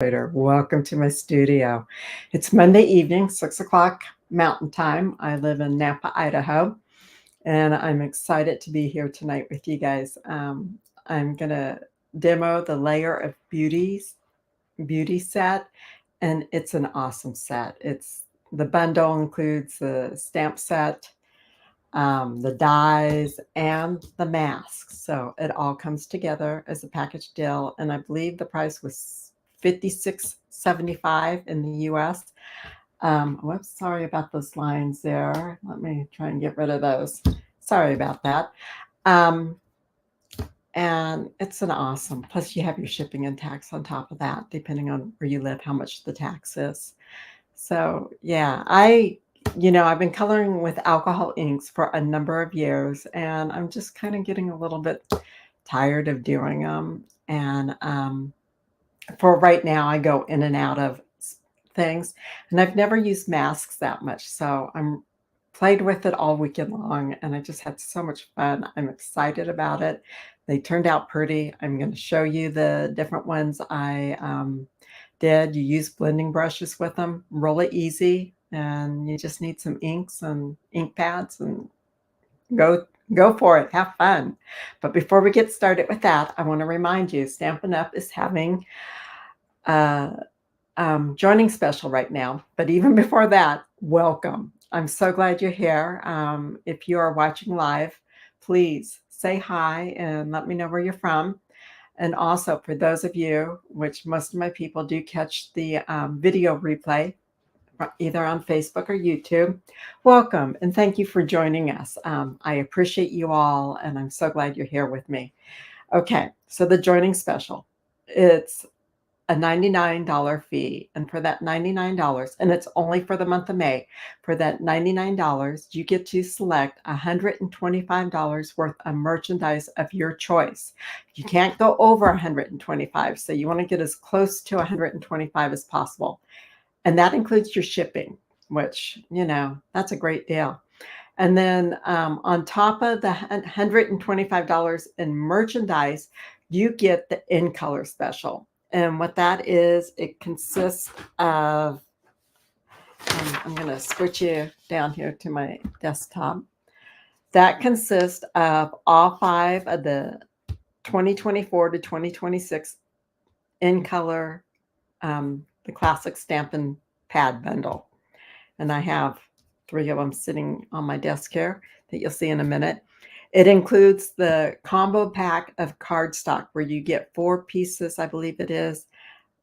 Welcome to my studio. It's Monday evening, 6 o'clock Mountain Time. I live in Nampa, Idaho, and I'm excited to be here tonight with you guys. I'm going to demo the Layer of Beauty set, and it's an awesome set. The bundle includes the stamp set, the dies, and the masks. So it all comes together as a package deal, and I believe the price was $56.75 in the US. Whoops, sorry about those lines there. Let me try and get rid of those. Sorry about that. Um, and it's an awesome. Plus, you have your shipping and tax on top of that, depending on where you live, how much the tax is. So, yeah, I've been coloring with alcohol inks for a number of years, and I'm just kind of getting a little bit tired of doing them. And for right now, I go in and out of things, and I've never used masks that much. So I'm played with it all weekend long, and I just had so much fun. I'm excited about it. They turned out pretty. I'm going to show you the different ones I did. You use blending brushes with them, really easy, and you just need some inks and ink pads and go for it. Have fun. But before we get started with that, I want to remind you, Stampin' Up! Is having a joining special right now. But even before that, welcome. I'm so glad you're here. If you are watching live, please say hi and let me know where you're from. And also, for those of you, which most of my people do catch the video replay, either on Facebook or YouTube, welcome and thank you for joining us. I appreciate you all, and I'm so glad you're here with me. Okay, so the joining special, it's a $99 fee. And for that $99, and it's only for the month of May, for that $99, you get to select $125 worth of merchandise of your choice. You can't go over 125, so you want to get as close to 125 as possible. And that includes your shipping, which, that's a great deal. And then on top of the $125 in merchandise, you get the in color special. And what that is, it consists of, I'm going to switch you down here to my desktop. That consists of all 5 of the 2024 to 2026 in color, the classic Stampin' Pad bundle. And I have 3 of them sitting on my desk here that you'll see in a minute. It includes the combo pack of cardstock where you get 4 pieces, I believe it is,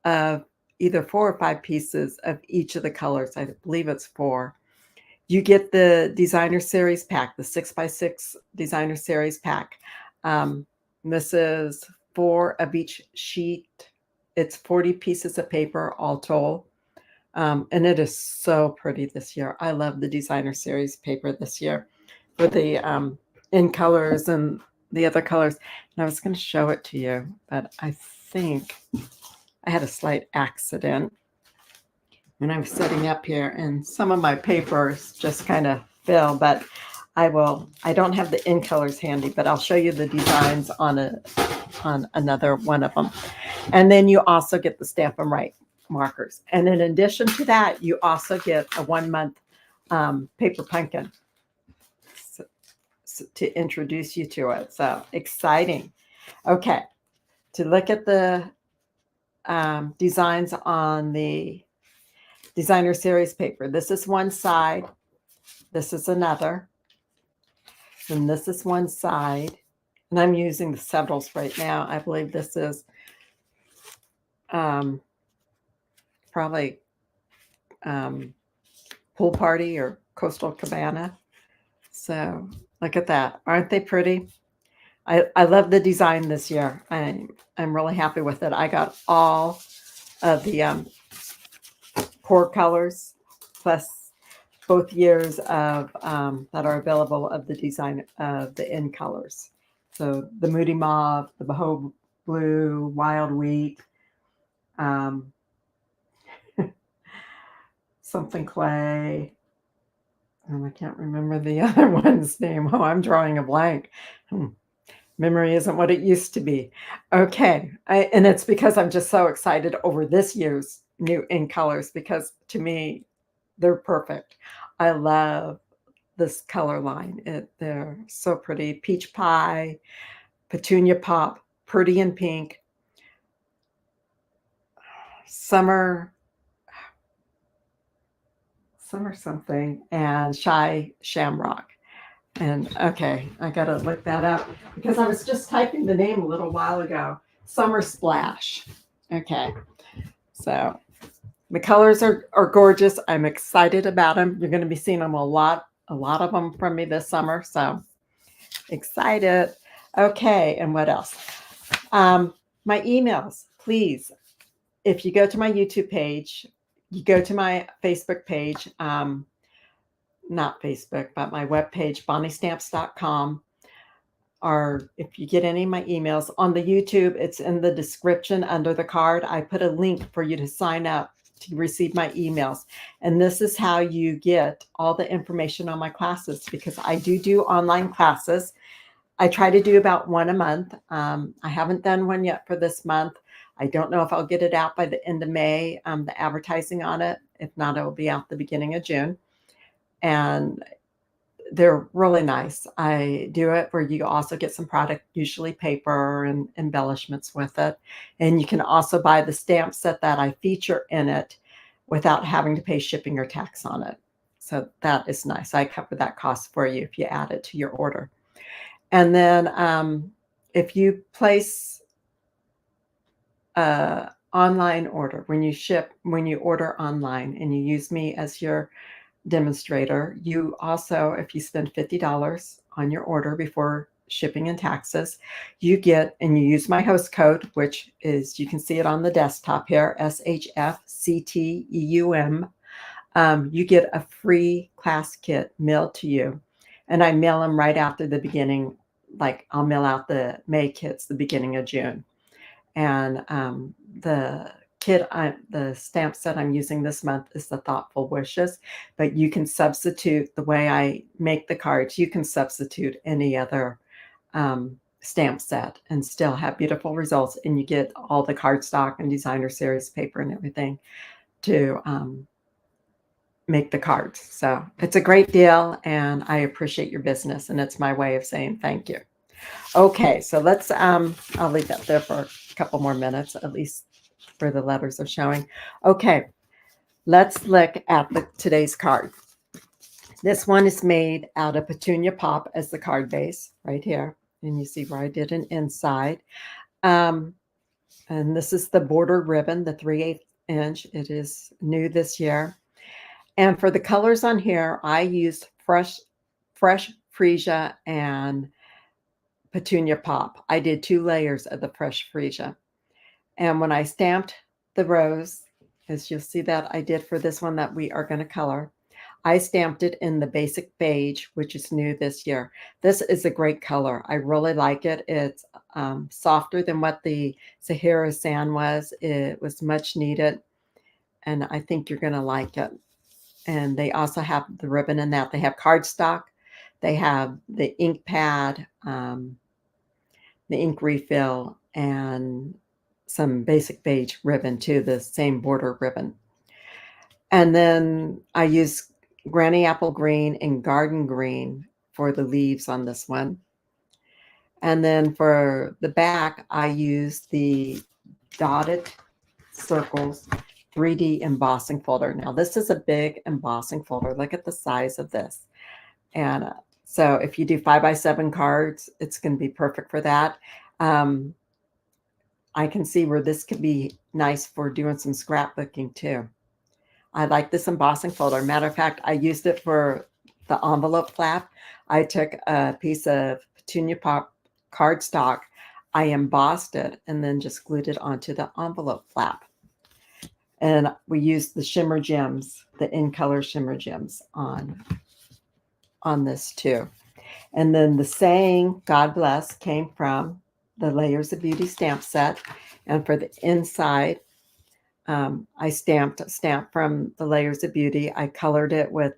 of either 4 or 5 pieces of each of the colors. I believe it's 4. You get the designer series pack, the 6x6 designer series pack. This is 4 of each sheet. It's 40 pieces of paper all told. And it is so pretty this year. I love the designer series paper this year for the in colors and the other colors. And I was going to show it to you, but I think I had a slight accident when I was setting up here, and some of my papers just kind of fell, but I don't have the in colors handy, but I'll show you the designs on another one of them. And then you also get the Stampin' Right markers. And in addition to that, you also get a 1-month paper pumpkin to introduce you to it. So exciting. Okay, to look at the designs on the designer series paper. This is one side. This is another. And this is one side. And I'm using the Settles right now. I believe this is probably Pool Party or Coastal Cabana. So look at that. Aren't they pretty? I love the design this year. I'm really happy with it. I got all of the core colors plus both years of that are available of the design of the in colors. So the Moody Mauve, the Boho Blue, Wild Wheat, something clay. And I can't remember the other one's name. Oh, I'm drawing a blank. Memory isn't what it used to be. Okay, and it's because I'm just so excited over this year's new in colors because to me, they're perfect. I love this color line. They're so pretty. Peach pie, petunia pop, pretty in pink, summer, summer something, and shy shamrock. And okay, I gotta look that up because I was just typing the name a little while ago. Summer Splash. Okay, so the colors are gorgeous. I'm excited about them. You're going to be seeing them a lot of them from me this summer. So excited. Okay, and what else? My emails, please. If you go to my YouTube page, you go to my Facebook page, not Facebook, but my webpage, bonniestamps.com. Or if you get any of my emails on the YouTube, it's in the description under the card. I put a link for you to sign up to receive my emails. And this is how you get all the information on my classes because I do online classes. I try to do about one a month. I haven't done one yet for this month. I don't know if I'll get it out by the end of May, the advertising on it. If not, it will be out the beginning of June. And they're really nice. I do it where you also get some product, usually paper and embellishments with it. And you can also buy the stamp set that I feature in it without having to pay shipping or tax on it. So that is nice. I cover that cost for you if you add it to your order. And then if you place an online order, when you order online and you use me as your demonstrator, you also, if you spend $50 on your order before shipping and taxes, you get, and you use my host code, which is, you can see it on the desktop here, SHFCTEUM, you get a free class kit mailed to you. And I mail them right after the beginning, like I'll mail out the May kits the beginning of June. And the the stamp set I'm using this month is the Thoughtful Wishes, but you can substitute the way I make the cards. You can substitute any other stamp set and still have beautiful results. And you get all the cardstock and designer series paper and everything to make the cards. So it's a great deal and I appreciate your business. And it's my way of saying thank you. Okay, so let's, I'll leave that there for a couple more minutes, at least for the letters are showing. Okay, let's look at today's card. This one is made out of Petunia Pop as the card base right here. And you see where I did an inside. And this is the border ribbon, the 3/8 inch. It is new this year. And for the colors on here, I used fresh freesia and Petunia Pop. I did 2 layers of the fresh freesia. And when I stamped the rose, as you'll see that I did for this one that we are going to color, I stamped it in the basic beige, which is new this year. This is a great color. I really like it. It's softer than what the Sahara Sand was. It was much needed, and I think you're going to like it. And they also have the ribbon in that. They have cardstock. They have the ink pad, the ink refill, and some basic beige ribbon too, the same border ribbon. And then I use Granny Apple Green and Garden Green for the leaves on this one. And then for the back, I use the Dotted Circles 3D embossing folder. Now this is a big embossing folder. Look at the size of this. And so if you do 5x7 cards, it's going to be perfect for that. I can see where this could be nice for doing some scrapbooking too. I like this embossing folder. Matter of fact, I used it for the envelope flap. I took a piece of Petunia Pop cardstock, I embossed it, and then just glued it onto the envelope flap. And we used the shimmer gems, the in color shimmer gems on this too. And then the saying, God bless, came from the Layers of Beauty stamp set. And for the inside, I stamped a stamp from the Layers of Beauty. I colored it with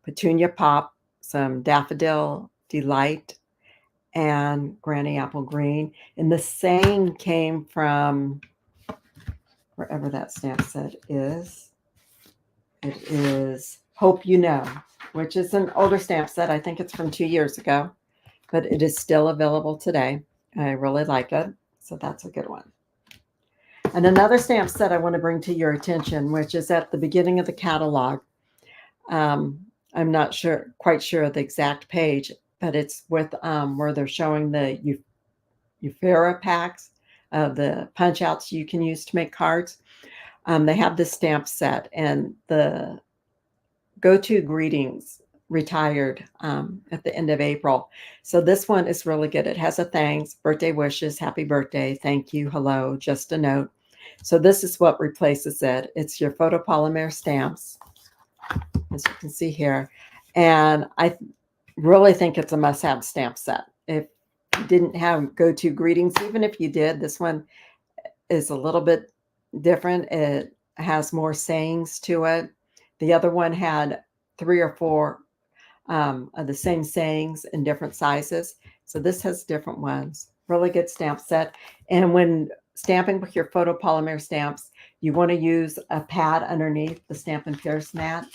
Petunia Pop, some Daffodil Delight, and Granny Apple Green. And the saying came from wherever that stamp set is. It is Hope You Know, which is an older stamp set. I think it's from 2 years ago, but it is still available today. I really like it, so that's a good one. And another stamp set I want to bring to your attention, which is at the beginning of the catalog. I'm not quite sure of the exact page, but it's with where they're showing the Eufera packs, the punch outs you can use to make cards. They have this stamp set, and the Go-To Greetings retired at the end of April. So this one is really good. It has a thanks, birthday wishes, happy birthday, thank you, hello, just a note. So this is what replaces it. It's your photopolymer stamps, as you can see here. And I really think it's a must-have stamp set. If you didn't have Go-To Greetings, even if you did, this one is a little bit different. It has more sayings to it. The other one had 3 or 4 of the same sayings in different sizes. So this has different ones. Really good stamp set. And when stamping with your photopolymer stamps, you want to use a pad underneath the Stampin' Pierce mat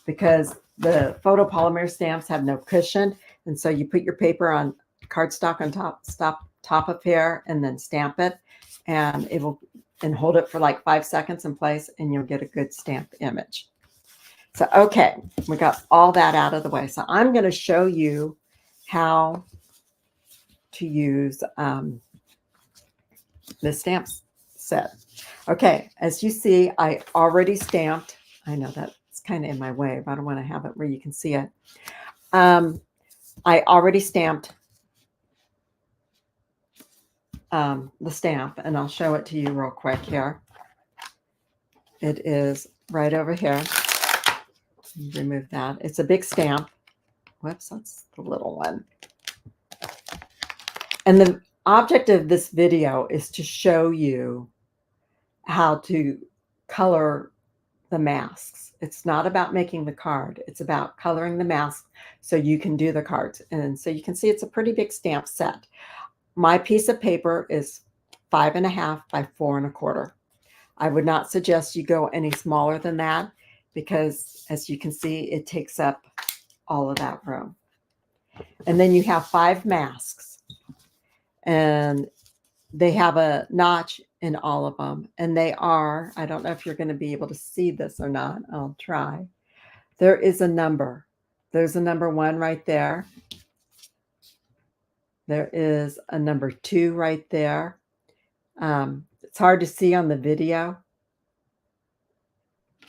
because the photopolymer stamps have no cushion. And so you put your paper on cardstock on top of here and then stamp it, and it will hold it for like 5 seconds in place, and you'll get a good stamped image. So, okay, we got all that out of the way. So I'm going to show you how to use this stamp set. Okay, as you see, I already stamped. I know that's kind of in my way, but I don't want to have it where you can see it. I already stamped the stamp, and I'll show it to you real quick here. It is right over here. Remove that. It's a big stamp. Whoops, that's the little one. And the object of this video is to show you how to color the masks. It's not about making the card. It's about coloring the mask so you can do the cards. And so you can see it's a pretty big stamp set. My piece of paper is 5.5 by 4.25. I would not suggest you go any smaller than that because, as you can see, it takes up all of that room. And then you have 5 masks, and they have a notch in all of them. And they are, I don't know if you're going to be able to see this or not. I'll try. There is a number. There's a number 1 right there. There is a number 2 right there. It's hard to see on the video,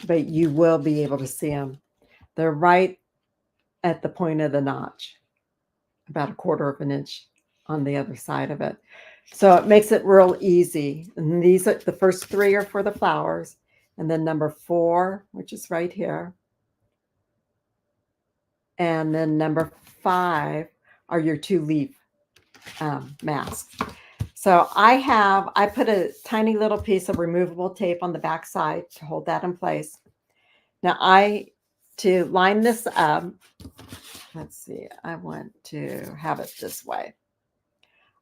but you will be able to see them. They're right at the point of the notch, about 1/4 of an inch on the other side of it. So it makes it real easy. And these are the first 3 are for the flowers, and then number 4, which is right here, and then number 5 are your 2 leaf masks. So I put a tiny little piece of removable tape on the back side to hold that in place. Now to line this up, let's see, I want to have it this way.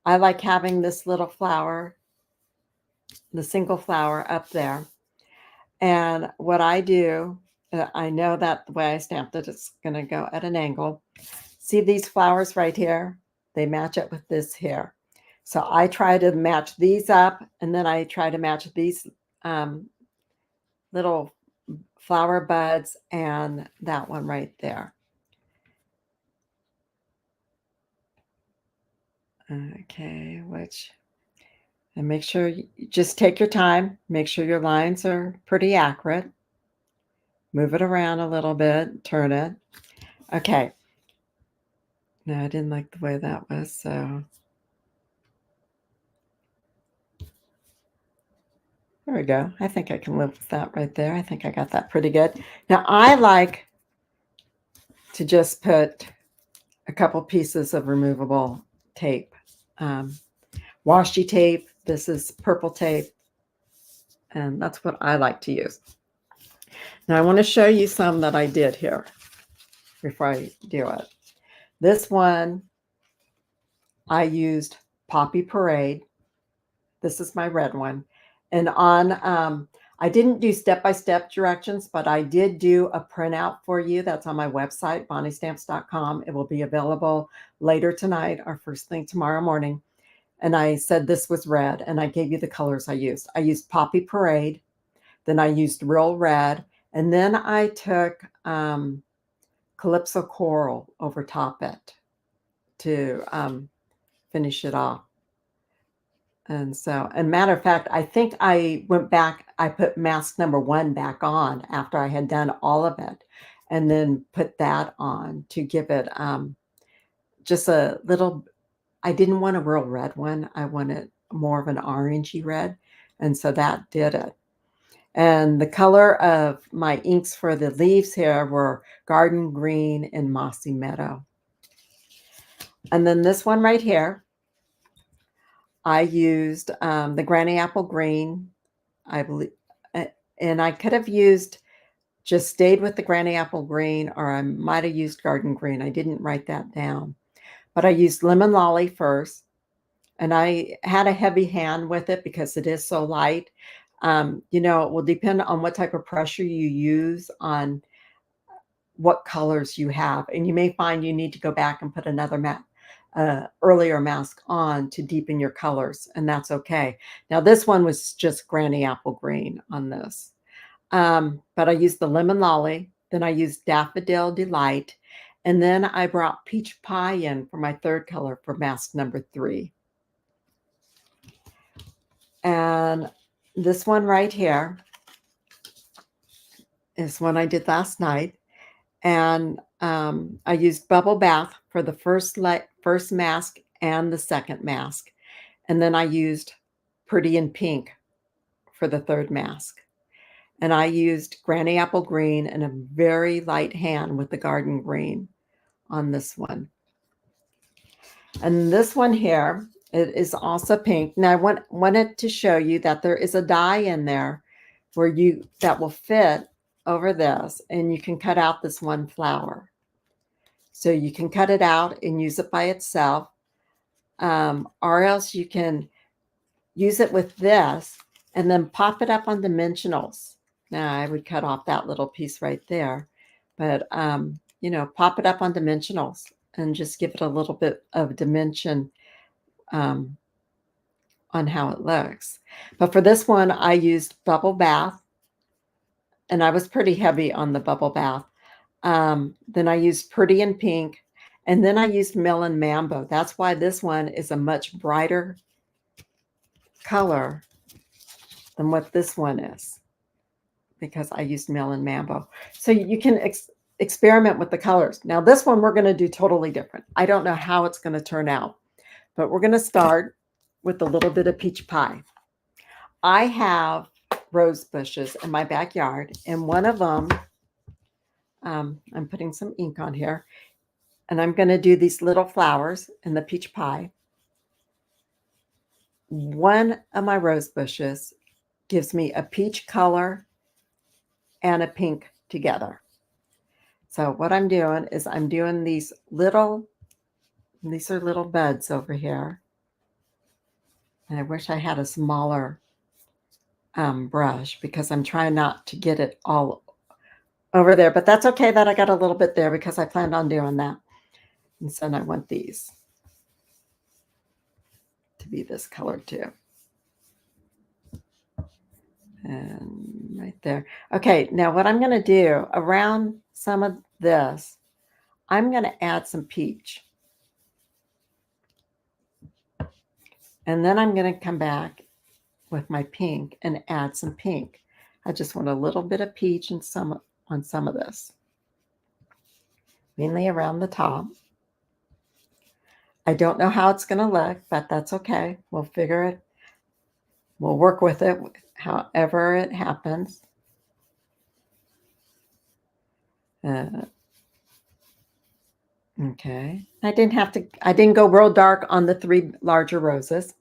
I like having this little flower, the single flower up there. And what I do, I know that the way I stamped it, it's going to go at an angle. See these flowers right here? They match up with this here. So I try to match these up, and then I try to match these little flower buds and that one right there. Okay, and make sure you just take your time, make sure your lines are pretty accurate. Move it around a little bit, turn it. Okay. No, I didn't like the way that was, so there we go. I think I can live with that right there. I think I got that pretty good. Now, I like to just put a couple pieces of removable tape. Washi tape. This is purple tape. And that's what I like to use. Now, I want to show you some that I did here before I do it. This one I used Poppy Parade. This is my red one. And on, I didn't do step-by-step directions, but I did do a printout for you. That's on my website, bonniestamps.com. It will be available later tonight or first thing tomorrow morning. And I said this was red, and I gave you the colors I used. I used Poppy Parade, then I used Real Red, and then I took Calypso Coral over top it to finish it off. And so, and matter of fact, I think I went back, I put mask number 1 back on after I had done all of it, and then put that on to give it just a little, I didn't want a real red one. I wanted more of an orangey red. And so that did it. And the color of my inks for the leaves here were Garden Green and Mossy Meadow. And then this one right here, I used the Granny Apple Green, I believe, and I could have used, just stayed with the Granny Apple Green, or I might have used Garden Green. I didn't write that down. But I used Lemon Lolly first, and I had a heavy hand with it because it is so light. You know, it will depend on what type of pressure you use on what colors you have. And you may find you need to go back and put another earlier mask on to deepen your colors, and that's okay. Now this one was just Granny Apple Green on this. But I used the Lemon Lolly, then I used Daffodil Delight, and then I brought Peach Pie in for my third color for mask number 3. And this one right here is one I did last night. And I used Bubble Bath for the first mask and the second mask. And then I used Pretty in Pink for the third mask. And I used Granny Apple Green and a very light hand with the Garden Green on this one. And this one here, it is also pink. Now I wanted to show you that there is a die in there where that will fit over this, and you can cut out this one flower. So you can cut it out and use it by itself, or else you can use it with this and then pop it up on dimensionals. Now I would cut off that little piece right there, but you know, pop it up on dimensionals and just give it a little bit of dimension on how it looks. But for this one, I used Bubble Bath, and I was pretty heavy on the Bubble Bath. Then I used Pretty in Pink, and then I used Melon Mambo. That's why this one is a much brighter color than what this one is, because I used Melon Mambo. So you can experiment with the colors. Now this one we're going to do totally different. I don't know how it's going to turn out, but we're going to start with a little bit of Peach Pie. I have rose bushes in my backyard, and one of them, I'm putting some ink on here, and I'm going to do these little flowers in the Peach Pie. One of my rose bushes gives me a peach color and a pink together. So what I'm doing is I'm doing these are little buds over here. And I wish I had a smaller brush, because I'm trying not to get it all over there, but that's okay that I got a little bit there because I planned on doing that. And so I want these to be this color too. And right there. Okay, now what I'm going to do around some of this, I'm going to add some peach. And then I'm going to come back with my pink and add some pink. I just want a little bit of peach and on some of this, mainly around the top. I don't know how it's going to look, but that's okay. We'll figure it. We'll work with it however it happens. Okay. I didn't go real dark on the 3 larger roses.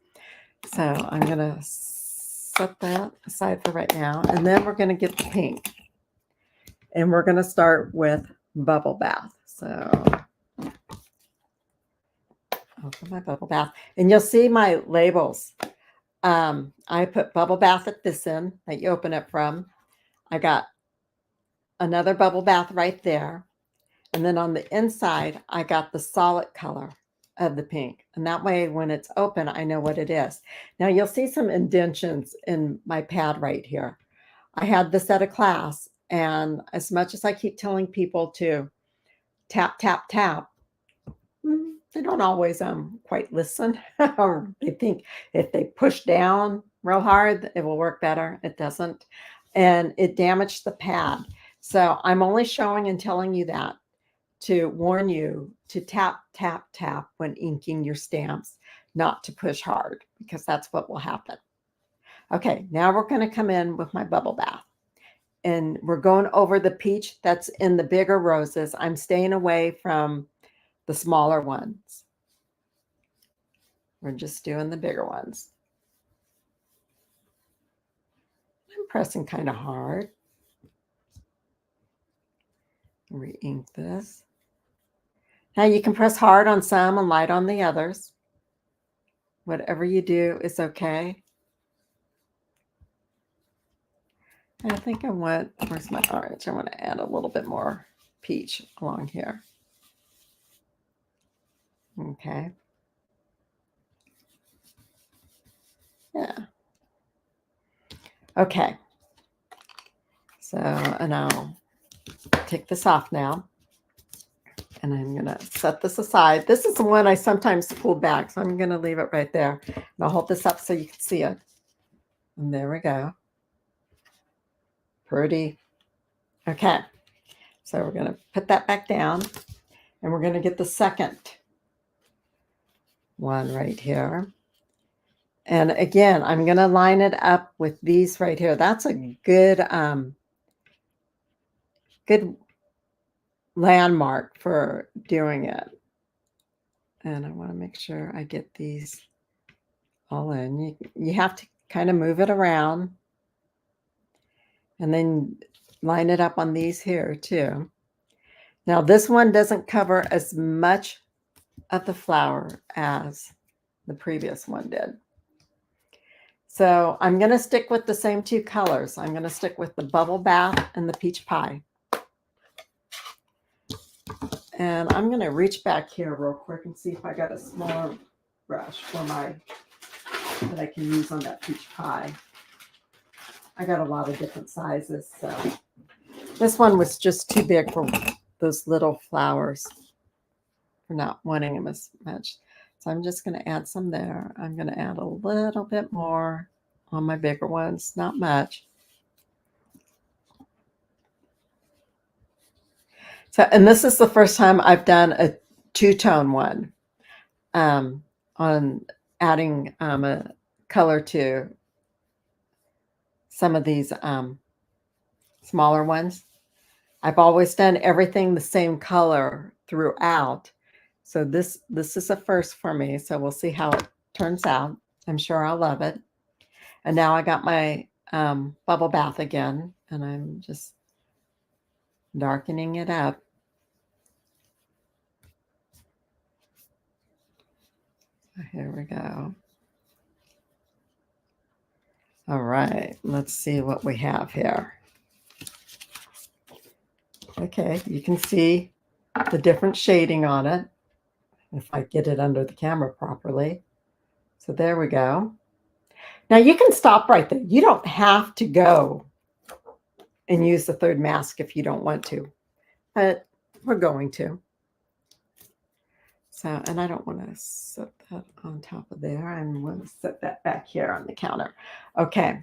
So I'm going to set that aside for right now. And then we're going to get the pink. And we're going to start with Bubble Bath. So open my bubble bath. And you'll see my labels. I put bubble bath at this end that you open it from. I got another bubble bath right there. And then on the inside, I got the solid color of the pink. And that way, when it's open, I know what it is. Now, you'll see some indentions in my pad right here. I had this at a class, and as much as I keep telling people to tap, tap, tap, they don't always quite listen, or they think if they push down real hard, it will work better. It doesn't. And it damaged the pad. So I'm only showing and telling you that to warn you to tap, tap, tap when inking your stamps, not to push hard, because that's what will happen. Okay, now we're going to come in with my bubble bath. And we're going over the peach that's in the bigger roses. I'm staying away from the smaller ones. We're just doing the bigger ones. I'm pressing kind of hard. Re-ink this. Now you can press hard on some and light on the others. Whatever you do is okay. I think I want, where's my orange? I want to add a little bit more peach along here. Okay. Yeah. Okay. So, and I'll take this off now. And I'm going to set this aside. This is the one I sometimes pull back, so I'm going to leave it right there. And I'll hold this up so you can see it. And there we go. Pretty. Okay. So we're going to put that back down. And we're going to get the second one right here. And again, I'm going to line it up with these right here. That's a good, good landmark for doing it. And I want to make sure I get these all in. You have to kind of move it around and then line it up on these here too. Now this one doesn't cover as much of the flower as the previous one did. So I'm going to stick with the same two colors. I'm going to stick with the bubble bath and the peach pie. And I'm going to reach back here real quick and see if I got a smaller brush for my, that I can use on that peach pie. I got a lot of different sizes, so this one was just too big for those little flowers, for not wanting them as much. So I'm just going to add some there. I'm going to add a little bit more on my bigger ones, not much. So, and this is the first time I've done a two-tone one on adding a color to some of these smaller ones. I've always done everything the same color throughout. So this is a first for me. So we'll see how it turns out. I'm sure I'll love it. And now I got my bubble bath again, and I'm just darkening it up. Here we go. All right, let's see what we have here. Okay, you can see the different shading on it, if I get it under the camera properly. So there we go. Now you can stop right there. You don't have to go and use the third mask if you don't want to, but we're going to. So, and I don't want to set that on top of there. I'm going to set that back here on the counter. Okay.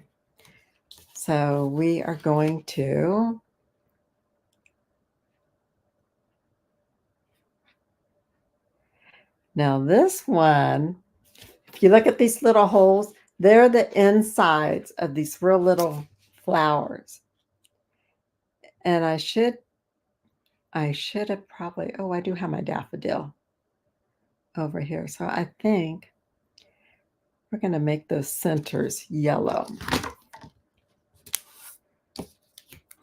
So we are going to now this one, if you look at these little holes, they're the insides of these real little flowers. And I should have probably, oh, I do have my daffodil over here. So I think we're going to make those centers yellow.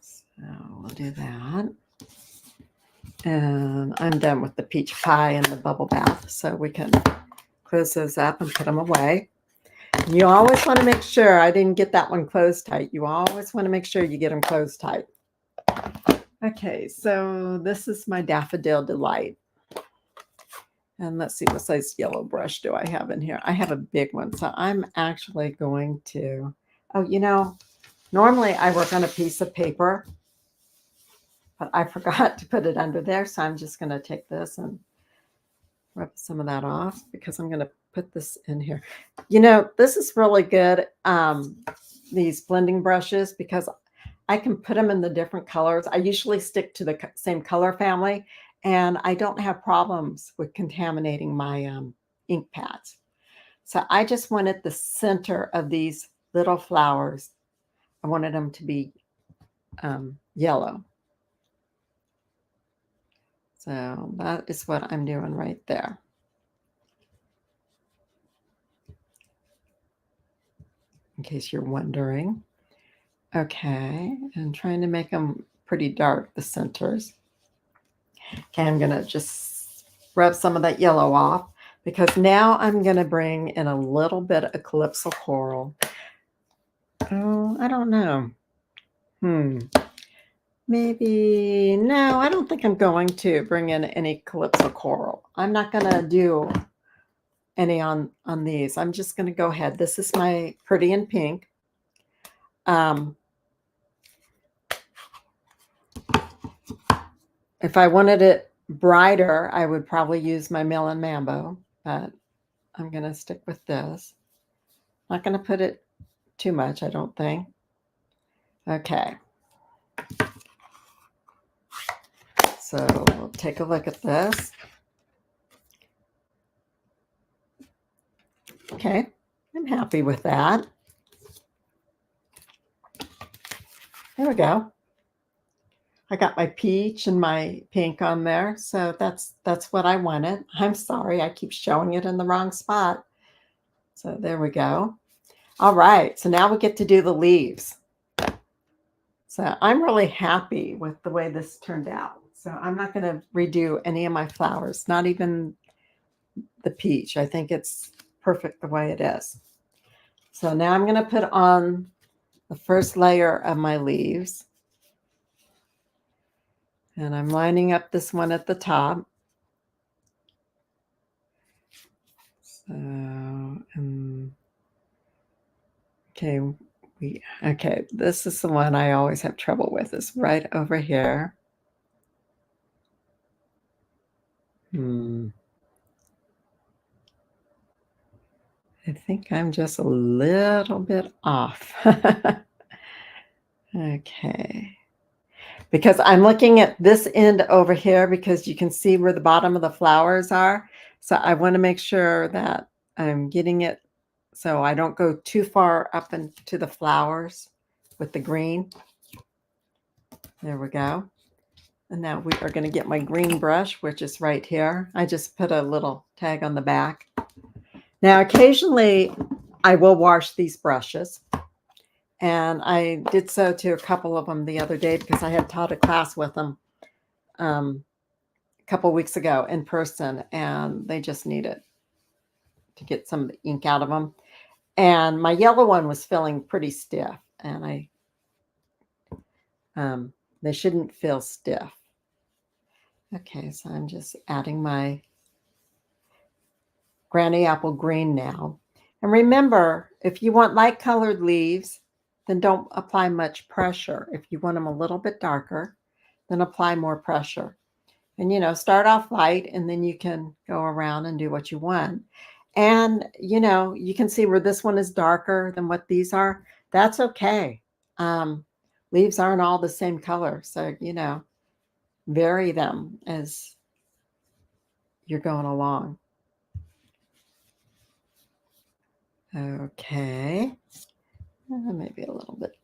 So we'll do that. And I'm done with the peach pie and the bubble bath, so we can close those up and put them away. And you always want to make sure, I didn't get that one closed tight. You always want to make sure you get them closed tight. Okay, so this is my Daffodil Delight. And let's see, what size yellow brush do I have in here? I have a big one, so I'm actually going to, oh, you know, normally I work on a piece of paper, but I forgot to put it under there, so I'm just going to take this and rub some of that off because I'm going to put this in here. You know, this is really good, these blending brushes, because I can put them in the different colors. I usually stick to the same color family, and I don't have problems with contaminating my ink pads. So I just wanted the center of these little flowers, I wanted them to be yellow. So that is what I'm doing right there. In case you're wondering. Okay, and trying to make them pretty dark, the centers. Okay, I'm going to just rub some of that yellow off because now I'm going to bring in a little bit of Calypso Coral. Oh, I don't know. Maybe, no, I don't think I'm going to bring in any Calypso Coral. I'm not going to do any on these. I'm just going to go ahead. This is my Pretty in Pink. If I wanted it brighter, I would probably use my Melon Mambo, but I'm going to stick with this. Not going to put it too much, I don't think. Okay. So we'll take a look at this. Okay, I'm happy with that. There we go. I got my peach and my pink on there, so that's what I wanted. I'm sorry, I keep showing it in the wrong spot. So there we go. All right, so now we get to do the leaves. So I'm really happy with the way this turned out. So I'm not going to redo any of my flowers, not even the peach. I think it's perfect the way it is. So now I'm going to put on the first layer of my leaves. And I'm lining up this one at the top. So, okay, this is the one I always have trouble with. It's right over here. I think I'm just a little bit off. Okay. Because I'm looking at this end over here because you can see where the bottom of the flowers are. So I want to make sure that I'm getting it so I don't go too far up into the flowers with the green. There we go. And now we are going to get my green brush, which is right here. I just put a little tag on the back. Now, occasionally I will wash these brushes. And I did so to a couple of them the other day because I had taught a class with them a couple weeks ago in person, and they just needed to get some of the ink out of them. And my yellow one was feeling pretty stiff, and they shouldn't feel stiff. Okay, so I'm just adding my Granny Apple Green now. And remember, if you want light colored leaves, then don't apply much pressure. If you want them a little bit darker, then apply more pressure. And, you know, start off light, and then you can go around and do what you want. And, you know, you can see where this one is darker than what these are. That's okay. Leaves aren't all the same color. So, you know, vary them as you're going along. Okay. Maybe a little bit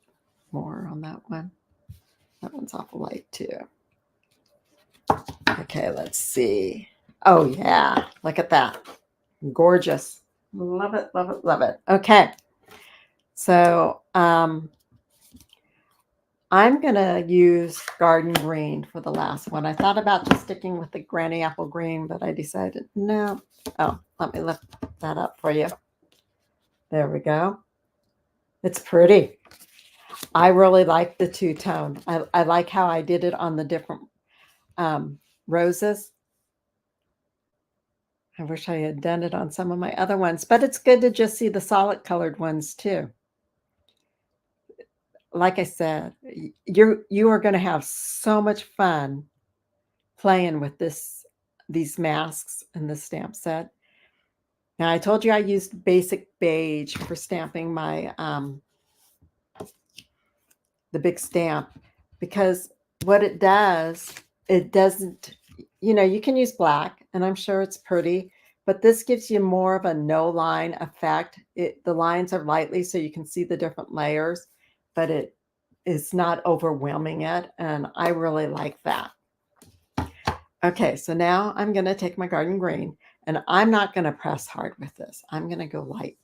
more on that one. That one's awful light too. Okay, let's see. Oh yeah, look at that. Gorgeous. Love it, love it, love it. Okay. So I'm I'm going to use garden green for the last one. I thought about just sticking with the granny apple green, but I decided no. Oh, let me lift that up for you. There we go. It's pretty. I really like the two-tone. I like how I did it on the different roses. I wish I had done it on some of my other ones, but it's good to just see the solid colored ones too. Like I said, you are going to have so much fun playing with these masks in the stamp set. Now I told you I used basic beige for stamping my the big stamp, because what it does, it doesn't, you can use black and I'm sure it's pretty, but this gives you more of a no line effect. The lines are lightly so you can see the different layers, but it is not overwhelming it, and I really like that. Okay, so now I'm going to take my garden green, and I'm not going to press hard with this. I'm going to go light.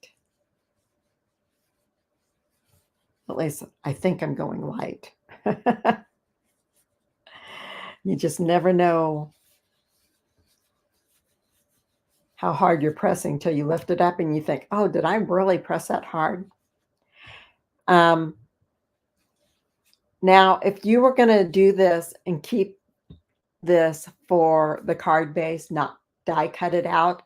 At least I think I'm going light. You just never know how hard you're pressing till you lift it up and you think, oh, did I really press that hard? Now, if you were going to do this and keep this for the card base, not die cut it out,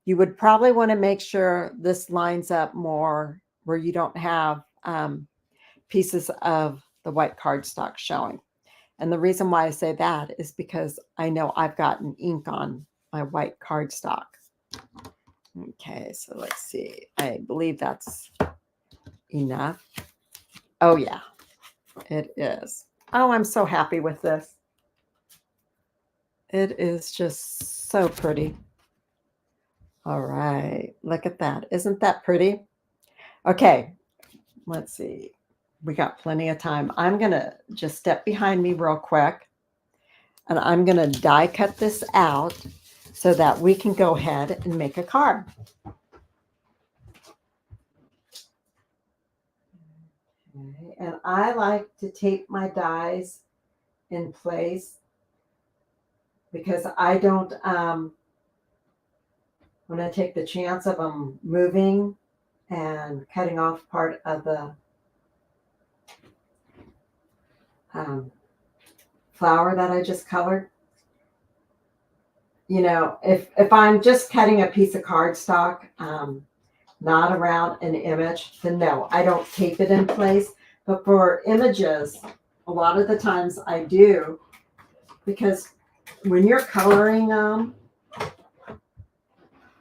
you would probably want to make sure this lines up more where you don't have pieces of the white cardstock showing. And the reason why I say that is because I know I've gotten ink on my white cardstock. Okay, so let's see. I believe that's enough. Oh, yeah, it is. Oh, I'm so happy with this. It is just so pretty. All right, look at that. Isn't that pretty? Okay, let's see. We got plenty of time. I'm going to just step behind me real quick, and I'm going to die cut this out so that we can go ahead and make a card. Okay, and I like to tape my dies in place because I don't want to take the chance of them moving and cutting off part of the flower that I just colored. If I'm just cutting a piece of cardstock, not around an image, then no, I don't tape it in place. But for images, a lot of the times I do, because when you're coloring them,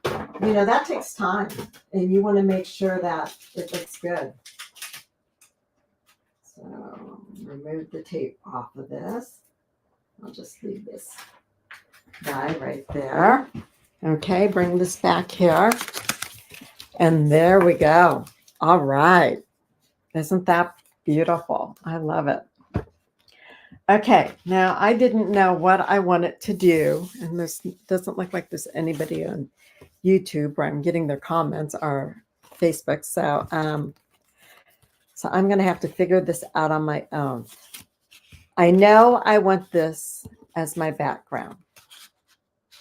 that takes time, and you want to make sure that it looks good. So remove the tape off of this. I'll just leave this die right there. Okay, bring this back here. And there we go. All right. Isn't that beautiful? I love it. Okay, now I didn't know what I wanted to do, and this doesn't look like there's anybody on YouTube where I'm getting their comments or Facebook. So I'm going to have to figure this out on my own. I know I want this as my background,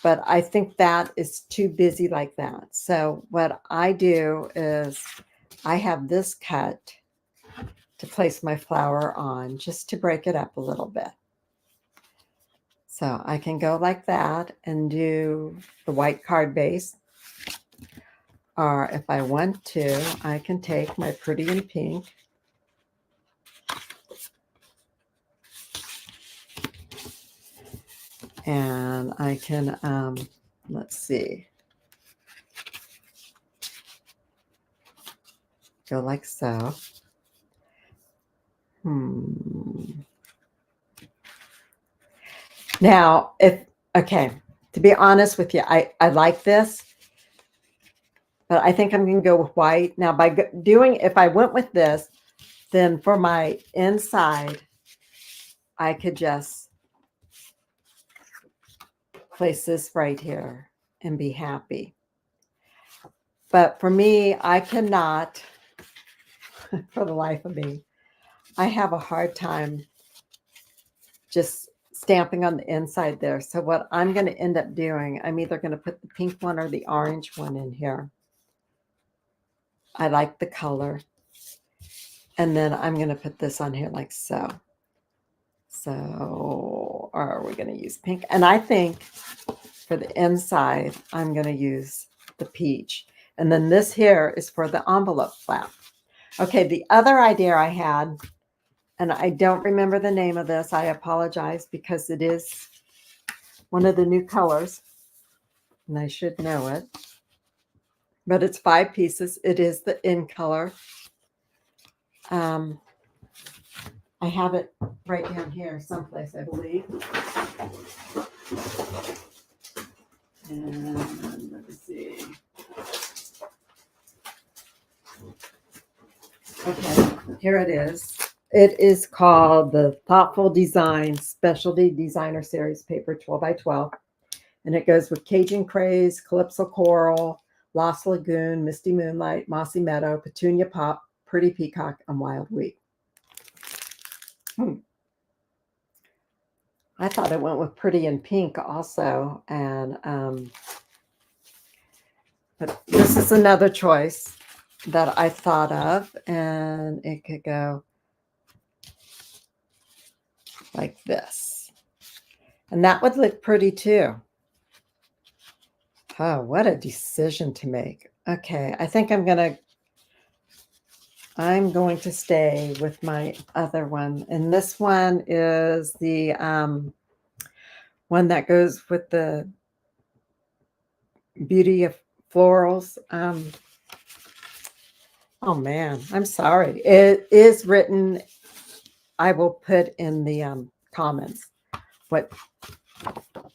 but I think that is too busy like that. So what I do is I have this cut to place my flower on, just to break it up a little bit. So I can go like that and do the white card base. Or if I want to, I can take my pretty in pink and I can, let's see, go like so. Now, to be honest with you, I like this, but I think I'm going to go with white. Now, if I went with this, then for my inside, I could just place this right here and be happy. But for me, I cannot, for the life of me, I have a hard time just stamping on the inside there. So what I'm going to end up doing, I'm either going to put the pink one or the orange one in here. I like the color. And then I'm going to put this on here like so. So are we going to use pink? And I think for the inside, I'm going to use the peach. And then this here is for the envelope flap. Okay, the other idea I had, and I don't remember the name of this. I apologize because it is one of the new colors, and I should know it. But it's 5 pieces. It is the in color. I have it right down here someplace, I believe. And let me see. Okay, here it is. It is called the Thoughtful Design Specialty Designer Series paper 12 by 12. And it goes with Cajun Craze, Calypso Coral, Lost Lagoon, Misty Moonlight, Mossy Meadow, Petunia Pop, Pretty Peacock, and Wild Wheat. I thought it went with Pretty and Pink also. And but this is another choice that I thought of, and it could go like this. And that would look pretty too. Oh, what a decision to make. Okay, I think I'm going to stay with my other one. And this one is the one that goes with the Beauty of Florals. Oh man, I'm sorry. It is written, I will put in the comments what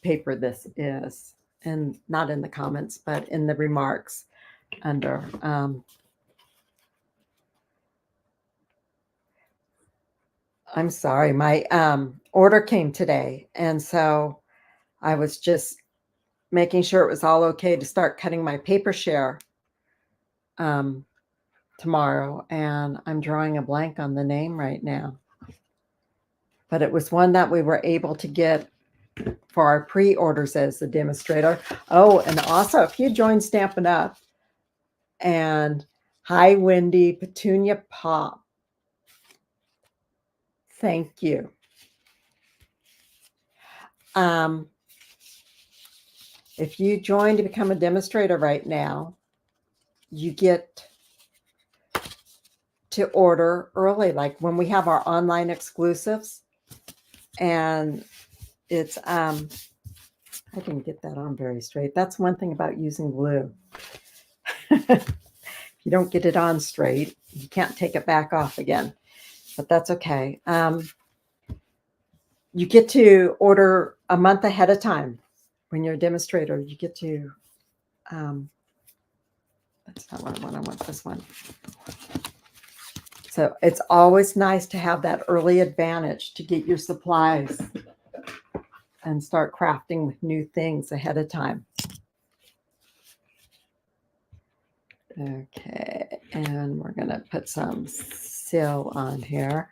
paper this is. And not in the comments, but in the remarks under I'm sorry, my order came today, and so I was just making sure it was all okay to start cutting my paper share tomorrow, and I'm drawing a blank on the name right now. But it was one that we were able to get for our pre-orders as the demonstrator. Oh, and also if you join Stampin' Up and hi, Wendy, Petunia Pop. Thank you. If you join to become a demonstrator right now, you get to order early, like when we have our online exclusives. And it's, I didn't get that on very straight. That's one thing about using glue. If you don't get it on straight, you can't take it back off again, but that's okay. You get to order a month ahead of time. When you're a demonstrator, you get to, that's not what I want. I want this one. So it's always nice to have that early advantage to get your supplies and start crafting with new things ahead of time. Okay, and we're going to put some seal on here.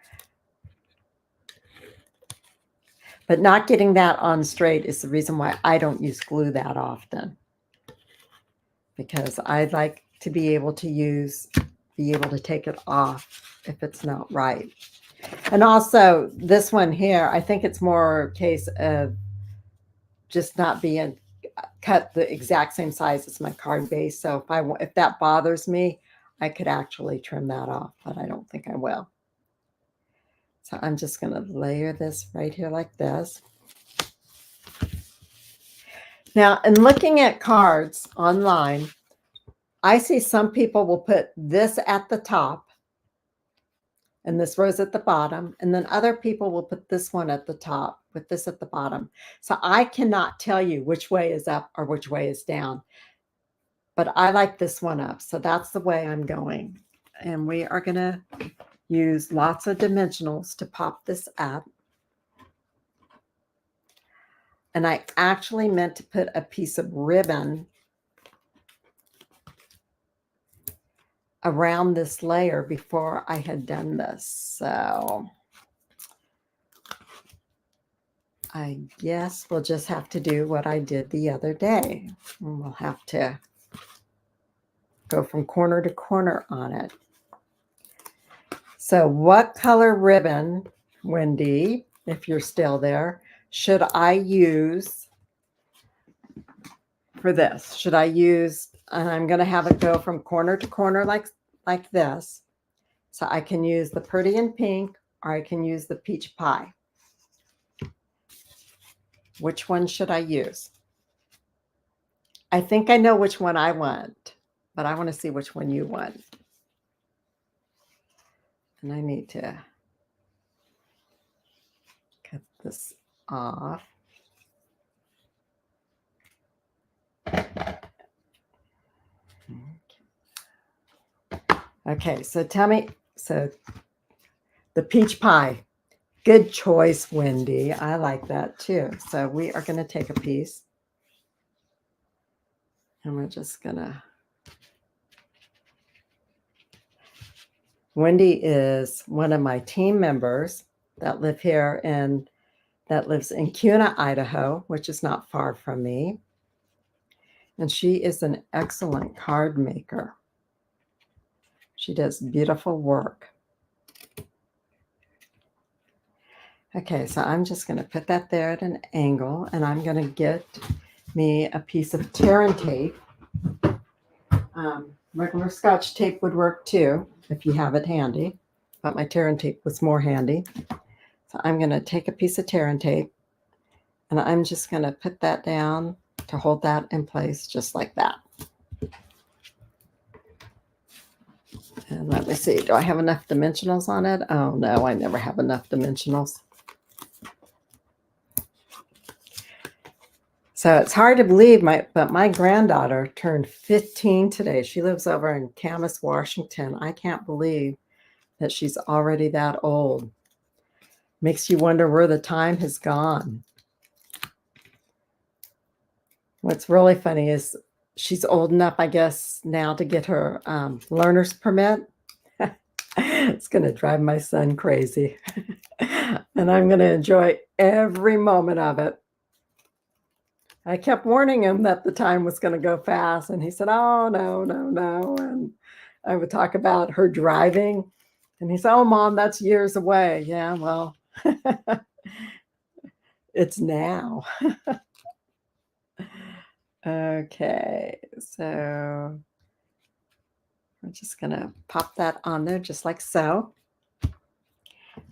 But not getting that on straight is the reason why I don't use glue that often. Because I like to be able to take it off if it's not right. And also this one here, I think it's more a case of just not being cut the exact same size as my card base. So if that bothers me, I could actually trim that off, but I don't think I will. So I'm just going to layer this right here like this. Now, in looking at cards online, I see some people will put this at the top and this rose at the bottom, and then other people will put this one at the top with this at the bottom. So I cannot tell you which way is up or which way is down, but I like this one up. So that's the way I'm going. And we are going to use lots of dimensionals to pop this up. And I actually meant to put a piece of ribbon around this layer before I had done this. So I guess we'll just have to do what I did the other day. And we'll have to go from corner to corner on it. So what color ribbon, Wendy, if you're still there, should I use for this? Should I use, and I'm going to have it go from corner to corner like this. So I can use the Pretty in Pink, or I can use the Peach Pie. Which one should I use? I think I know which one I want, but I want to see which one you want. And I need to cut this off. Okay, so tell me, so the Peach Pie. Good choice, Wendy. I like that too. So we are going to take a piece. And we're just going to... Wendy is one of my team members that live here and that lives in Kuna, Idaho, which is not far from me. And she is an excellent card maker. She does beautiful work. Okay, so I'm just going to put that there at an angle, and I'm going to get me a piece of tear and tape. Regular Scotch tape would work too, if you have it handy, but my tear and tape was more handy. So I'm going to take a piece of tear and tape, and I'm just going to put that down to hold that in place just like that. And let me see, do I have enough dimensionals on it? Oh no, I never have enough dimensionals. So it's hard to believe, but my granddaughter turned 15 today. She lives over in Camas, Washington. I can't believe that she's already that old. Makes you wonder where the time has gone. What's really funny is she's old enough, I guess, now to get her learner's permit. It's going to drive my son crazy. And I'm going to enjoy every moment of it. I kept warning him that the time was going to go fast, and he said, oh, no, no, no. And I would talk about her driving, and he said, oh, Mom, that's years away. Yeah, well, it's now. Okay, so I'm just going to pop that on there just like so.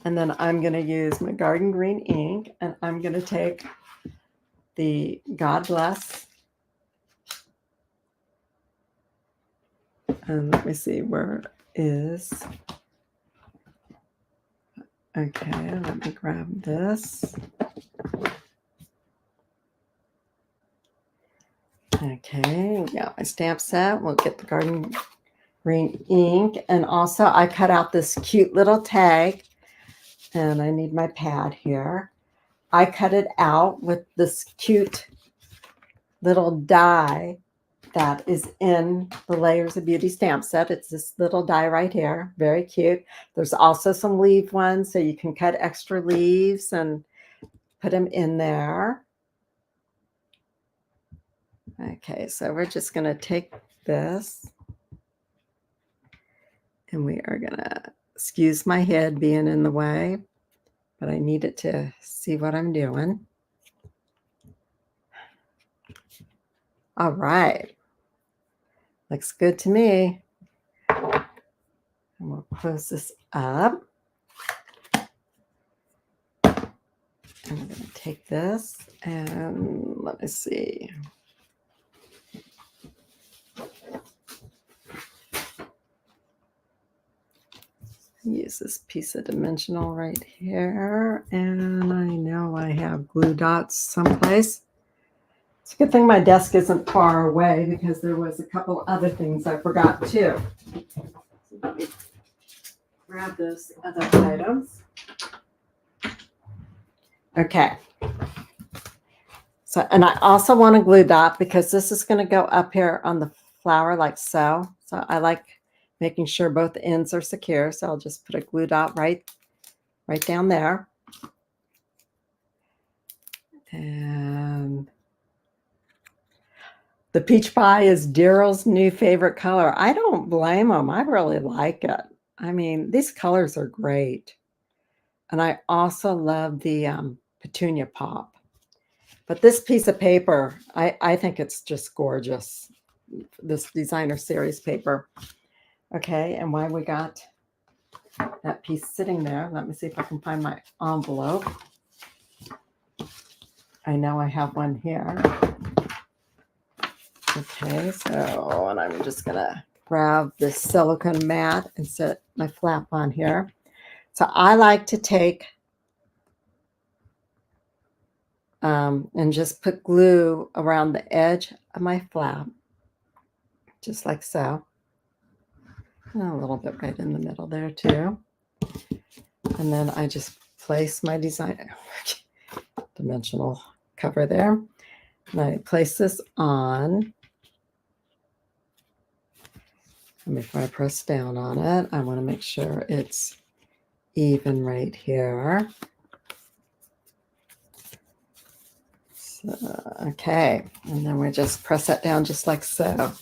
And then I'm going to use my garden green ink, and I'm going to take the God Bless. And let me see where it is. Okay, let me grab this. Okay, we got my stamp set. We'll get the garden green ink. And also I cut out this cute little tag, and I need my pad here. I cut it out with this cute little die that is in the Layers of Beauty stamp set. It's this little die right here. Very cute. There's also some leaf ones, so you can cut extra leaves and put them in there. Okay, so we're just going to take this, and we are going to excuse my head being in the way, but I need it to see what I'm doing. All right. Looks good to me. And we'll close this up. And we're going to take this, and let me see. Use this piece of dimensional right here, and I know I have glue dots someplace. It's a good thing my desk isn't far away, because there was a couple other things I forgot too. So let me grab those other items. Okay. So, and I also want a glue dot, because this is going to go up here on the flower like so. So I like making sure both ends are secure. So I'll just put a glue dot right down there. And the peach pie is Daryl's new favorite color. I don't blame him. I really like it. I mean, these colors are great. And I also love the petunia pop. But this piece of paper, I think it's just gorgeous. This designer series paper. Okay, and why we got that piece sitting there. Let me see if I can find my envelope. I know I have one here. Okay, so, and I'm just gonna grab this silicone mat and set my flap on here. So I like to take and just put glue around the edge of my flap, just like so. And a little bit right in the middle there too. And then I just place my dimensional cover there. And I place this on. And before I press down on it, I want to make sure it's even right here. So, okay, and then we just press that down just like so.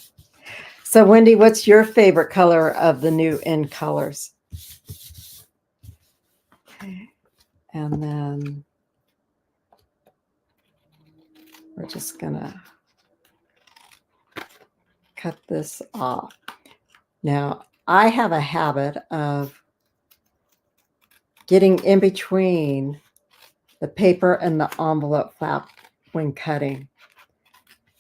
So Wendy, what's your favorite color of the new In Colors? Okay, and then we're just gonna cut this off. Now, I have a habit of getting in between the paper and the envelope flap when cutting.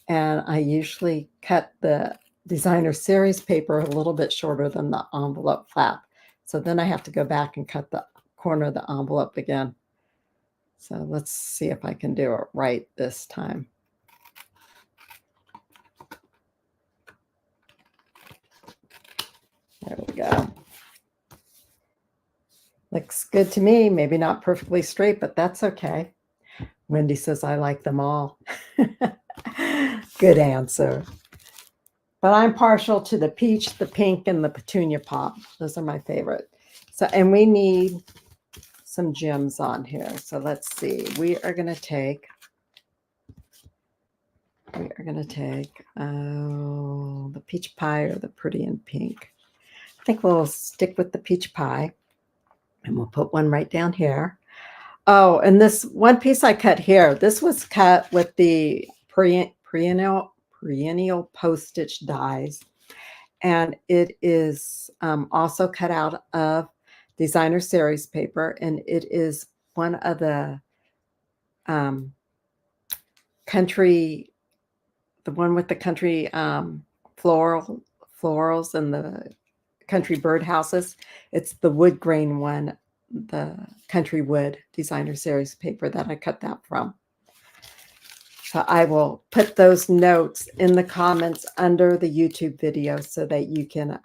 And I usually cut the designer series paper a little bit shorter than the envelope flap. So then I have to go back and cut the corner of the envelope again. So let's see if I can do it right this time. There we go. Looks good to me. Maybe not perfectly straight, but that's okay. Wendy says I like them all. Good answer. But I'm partial to the peach, the pink, and the petunia pop. Those are my favorite. So, and we need some gems on here. So let's see. We are going to take the peach pie or the pretty in pink. I think we'll stick with the peach pie. And we'll put one right down here. Oh, and this one piece I cut here, this was cut with the perennial postage dies. And it is also cut out of designer series paper. And it is one of the country, the one with the country florals and the country birdhouses. It's the wood grain one, the country wood designer series paper that I cut that from. So I will put those notes in the comments under the YouTube video so that you can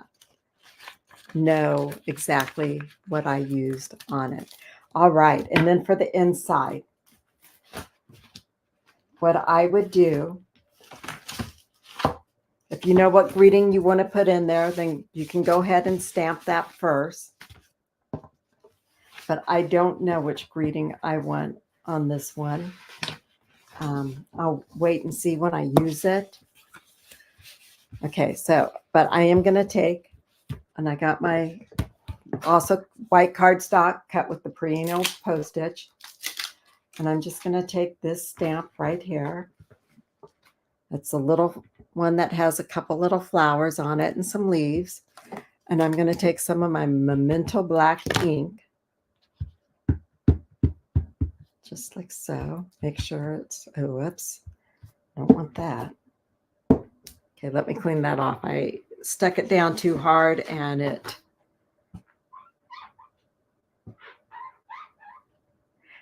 know exactly what I used on it. All right, and then for the inside, what I would do, if you know what greeting you want to put in there, then you can go ahead and stamp that first. But I don't know which greeting I want on this one. I'll wait and see when I use it. Okay, so, but I am going to take, and I got my also white cardstock cut with the perennial postage. And I'm just going to take this stamp right here. It's a little one that has a couple little flowers on it and some leaves. And I'm going to take some of my Memento Black ink. Just like so. Make sure it's, oh, whoops. I don't want that. Okay, let me clean that off. I stuck it down too hard and it,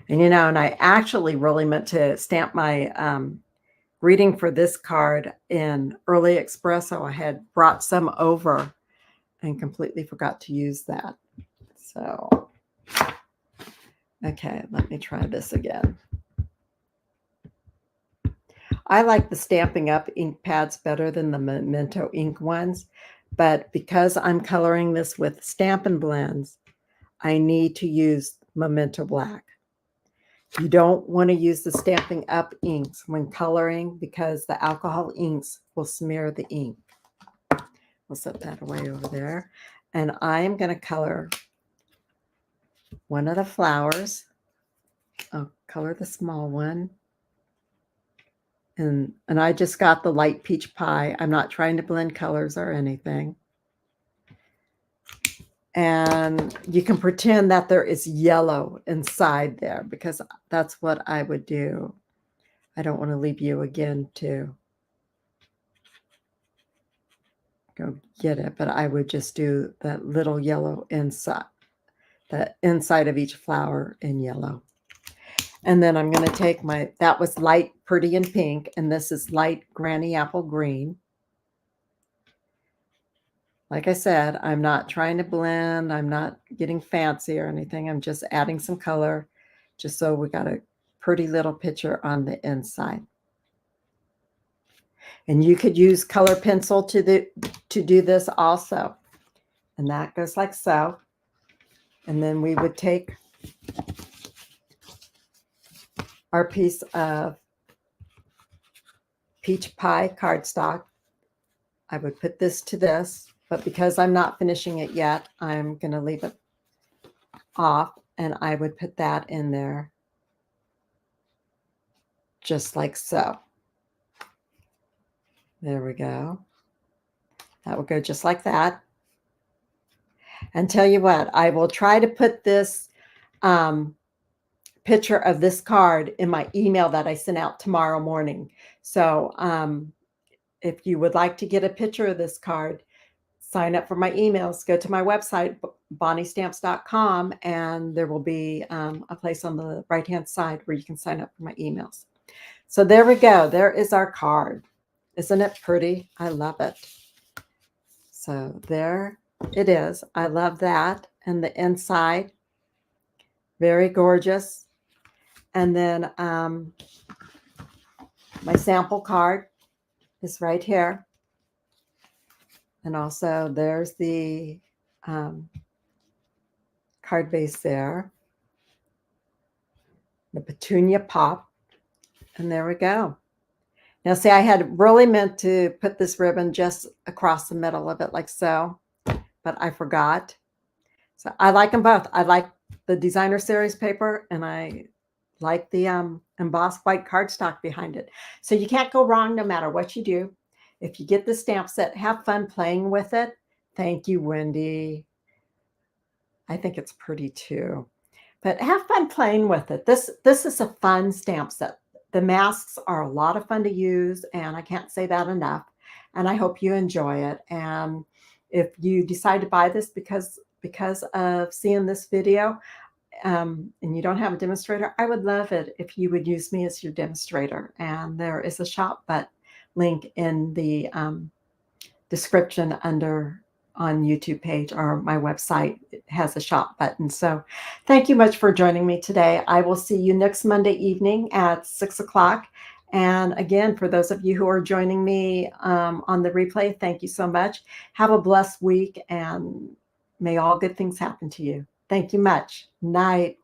and you know, and I actually really meant to stamp my greeting for this card in Early Espresso. I had brought some over and completely forgot to use that. So, okay, let me try this again. I like the Stampin' Up ink pads better than the Memento ink ones, but because I'm coloring this with Stampin' Blends, I need to use Memento Black. You don't want to use the Stampin' Up inks when coloring because the alcohol inks will smear the ink. We'll set that away over there. And I am going to color one of the flowers. I'll color the small one. And I just got the light peach pie. I'm not trying to blend colors or anything. And you can pretend that there is yellow inside there because that's what I would do. I don't want to leave you again to go get it, but I would just do that little yellow inside, the inside of each flower in yellow. And then I'm going to take that was light pretty and pink, and this is light granny apple green. Like I said, I'm not trying to blend. I'm not getting fancy or anything. I'm just adding some color just so we got a pretty little picture on the inside. And you could use color pencil to do this also. And that goes like so. And then we would take our piece of peach pie cardstock. I would put this to this, but because I'm not finishing it yet, I'm going to leave it off, and I would put that in there just like so. There we go. That will go just like that. And tell you what, I will try to put this picture of this card in my email that I sent out tomorrow morning. So if you would like to get a picture of this card, sign up for my emails. Go to my website, bonniestamps.com, and there will be a place on the right-hand side where you can sign up for my emails. So there we go. There is our card. Isn't it pretty? I love it. So there it is. I love that. And the inside, very gorgeous. And then my sample card is right here. And also there's the card base there. The petunia pop. And there we go. Now see, I had really meant to put this ribbon just across the middle of it like so, but I forgot. So I like them both. I like the designer series paper, and I like the embossed white cardstock behind it. So you can't go wrong no matter what you do. If you get the stamp set, have fun playing with it. Thank you, Wendy. I think it's pretty too. But have fun playing with it. This is a fun stamp set. The masks are a lot of fun to use, and I can't say that enough. And I hope you enjoy it. And if you decide to buy this because of seeing this video, and you don't have a demonstrator, I would love it if you would use me as your demonstrator. And there is a shop button link in the description on YouTube page, or my website. It has a shop button. So thank you much for joining me today. I will see you next Monday evening at 6 o'clock. And again, for those of you who are joining me on the replay, thank you so much. Have a blessed week, and may all good things happen to you. Thank you much. Night.